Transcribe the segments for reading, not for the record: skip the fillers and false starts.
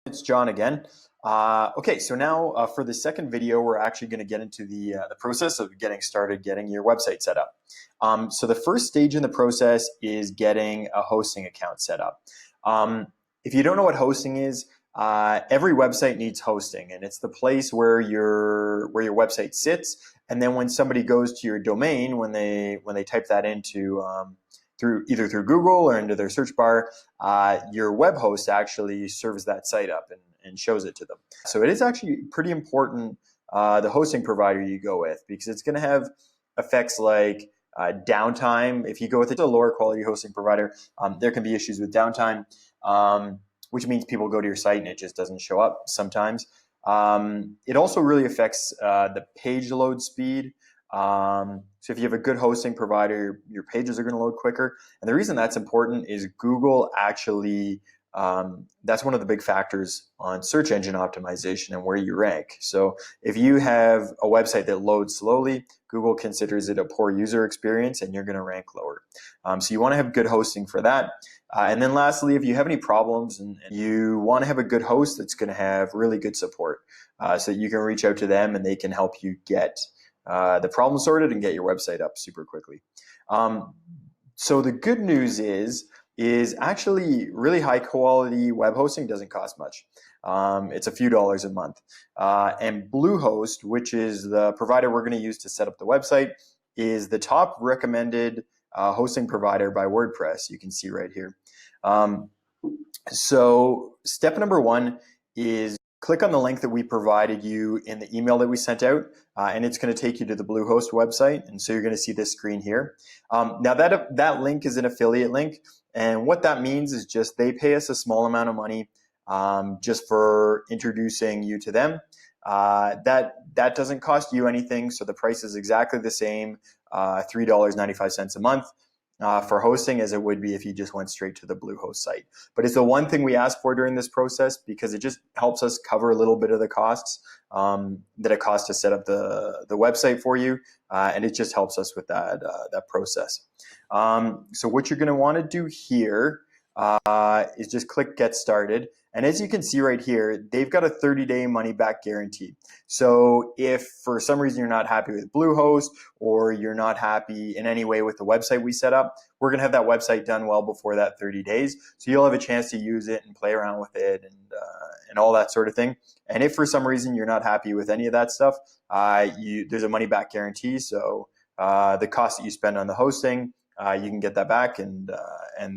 It's John again. Okay, so now for the second video, we're actually going to get into the process of getting started, getting your website set up. So the first stage in the process is getting a hosting account set up. If you don't know what hosting is, every website needs hosting, and it's the place where your website sits. And then when somebody goes to your domain, when they type that into either through Google or into their search bar, your web host actually serves that site up and shows it to them. So it is actually pretty important the hosting provider you go with, because it's going to have effects like downtime. If you go with a lower quality hosting provider, there can be issues with downtime, which means people go to your site and it just doesn't show up sometimes. It also really affects the page load speed. So if you have a good hosting provider, your pages are going to load quicker. And the reason that's important is Google actually, that's one of the big factors on search engine optimization and where you rank. So if you have a website that loads slowly, Google considers it a poor user experience and you're going to rank lower. So you want to have good hosting for that. And then lastly, if you have any problems and you want to have a good host that's going to have really good support, so that you can reach out to them and they can help you get the problem sorted and get your website up super quickly. So the good news is actually really high quality web hosting doesn't cost much. It's a few dollars a month. And Bluehost, which is the provider we're going to use to set up the website, is the top recommended hosting provider by WordPress. You can see right here. So step number one is click on the link that we provided you in the email that we sent out, and it's going to take you to the Bluehost website. And so you're going to see this screen here. Now that link is an affiliate link, and what that means is just they pay us a small amount of money just for introducing you to them. That doesn't cost you anything, so the price is exactly the same, $3.95 a month. For hosting as it would be if you just went straight to the Bluehost site. But it's the one thing we ask for during this process because it just helps us cover a little bit of the costs that it costs to set up the website for you, and it just helps us with that process. So what you're going to want to do here is just click Get Started. And as you can see right here, they've got a 30-day money-back guarantee. So if for some reason you're not happy with Bluehost or you're not happy in any way with the website we set up, we're going to have that website done well before that 30 days. So you'll have a chance to use it and play around with it and all that sort of thing. And if for some reason you're not happy with any of that stuff, there's a money-back guarantee. So the cost that you spend on the hosting, you can get that back, and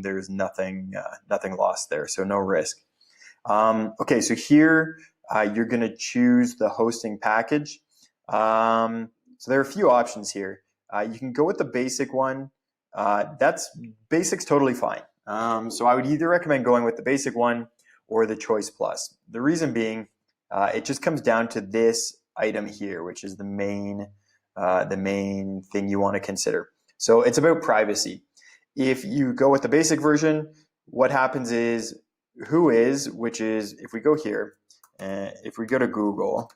there's nothing lost there, so no risk. Okay, so here you're going to choose the hosting package. So there are a few options here. You can go with the basic one. Basic's totally fine. So I would either recommend going with the basic one or the Choice Plus. The reason being, it just comes down to this item here, which is the main thing you want to consider. So it's about privacy. If you go with the basic version, what happens is which is, if we go here, if we go to Google,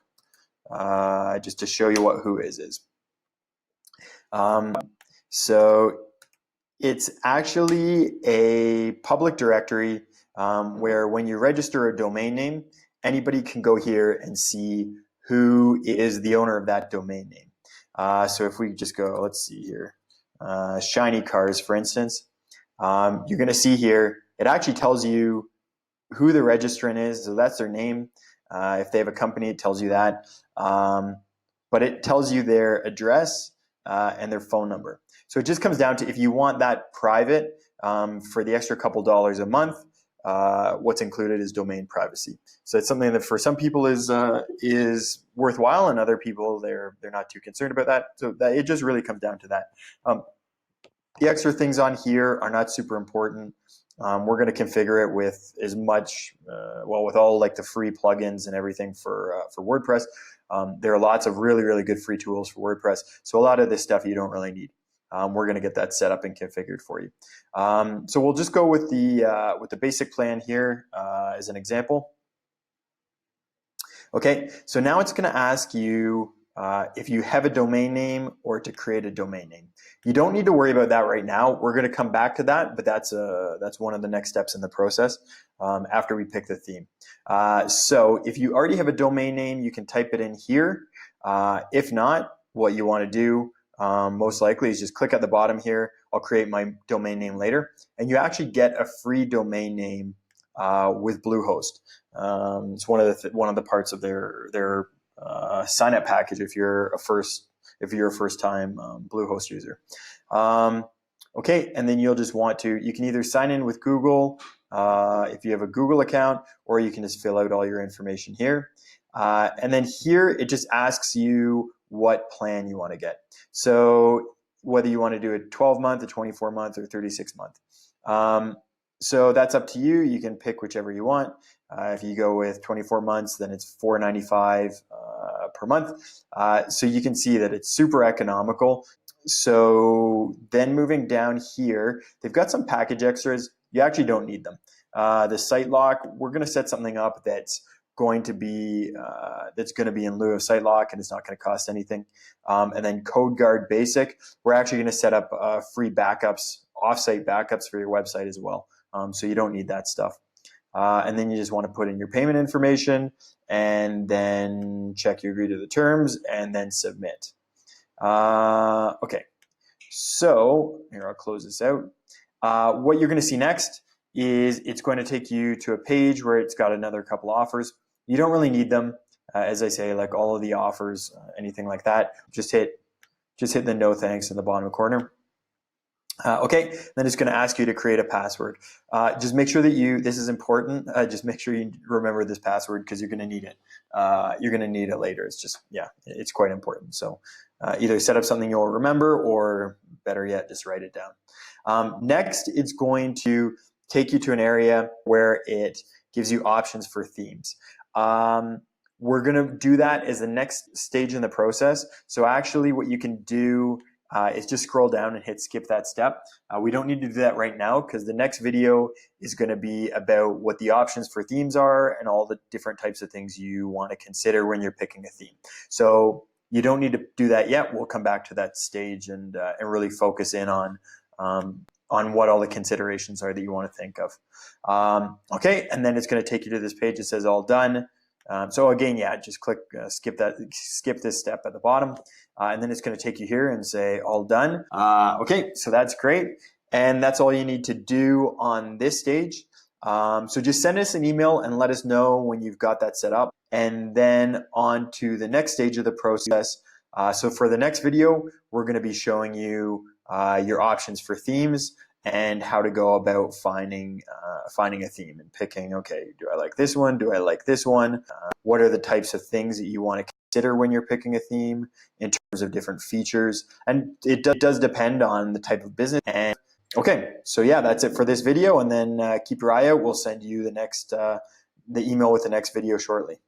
just to show you what Whois is. So it's actually a public directory where when you register a domain name, anybody can go here and see who is the owner of that domain name. So if we just go, let's see here, Shiny Cars, for instance, you're going to see here, it actually tells you who the registrant is, so that's their name. If they have a company, it tells you that. But it tells you their address and their phone number. So it just comes down to if you want that private for the extra couple dollars a month, what's included is domain privacy. So it's something that for some people is worthwhile, and other people they're not too concerned about that. So it just really comes down to that. The extra things on here are not super important. We're going to configure it with as much, with all like the free plugins and everything for WordPress. There are lots of really, really good free tools for WordPress. So a lot of this stuff you don't really need. We're going to get that set up and configured for you. So we'll just go with the basic plan here as an example. Okay, so now it's going to ask you if you have a domain name or to create a domain name. You don't need to worry about that right now. We're going to come back to that, but that's one of the next steps in the process after we pick the theme. So if you already have a domain name, you can type it in here. If not, what you want to do most likely is just click at the bottom here. I'll create my domain name later, and you actually get a free domain name with Bluehost. It's one of the parts of their sign up package if you're a first time Bluehost user. Okay, and then you'll just want to, you can either sign in with Google if you have a Google account, or you can just fill out all your information here. And then here it just asks you what plan you want to get. So whether you want to do a 12-month, a 24-month, or 36-month. So that's up to you. You can pick whichever you want. If you go with 24 months, then it's $4.95 per month. So you can see that it's super economical. So then moving down here, they've got some package extras. You actually don't need them. The site lock, we're going to set something up that's going to be in lieu of site lock, and it's not going to cost anything. And then Code Guard Basic, we're actually going to set up free backups, offsite backups for your website as well. So you don't need that stuff. And then you just want to put in your payment information and then check you agree to the terms and then submit. Okay, so here, I'll close this out. What you're going to see next is it's going to take you to a page where it's got another couple offers. You don't really need them. As I say, like all of the offers, anything like that, just hit the no thanks in the bottom corner. Okay, then it's going to ask you to create a password. Just make sure that this is important, just make sure you remember this password because you're going to need it. You're going to need it later. It's just, yeah, it's quite important. So either set up something you'll remember, or better yet, just write it down. Next, it's going to take you to an area where it gives you options for themes. We're going to do that as the next stage in the process. So actually what you can do is just scroll down and hit skip that step. We don't need to do that right now because the next video is going to be about what the options for themes are and all the different types of things you want to consider when you're picking a theme. So you don't need to do that yet. We'll come back to that stage and really focus in on what all the considerations are that you want to think of. Okay, and then it's going to take you to this page that says all done. So again, yeah, just click skip this step at the bottom, and then it's going to take you here and say all done. Okay, so that's great, and that's all you need to do on this stage. So just send us an email and let us know when you've got that set up, and then on to the next stage of the process. So for the next video, we're going to be showing you your options for themes and how to go about finding a theme and picking, okay, do I like this one? Do I like this one? What are the types of things that you want to consider when you're picking a theme in terms of different features? And it does depend on the type of business. And okay, so yeah, that's it for this video. And then keep your eye out. We'll send you the email with the next video shortly.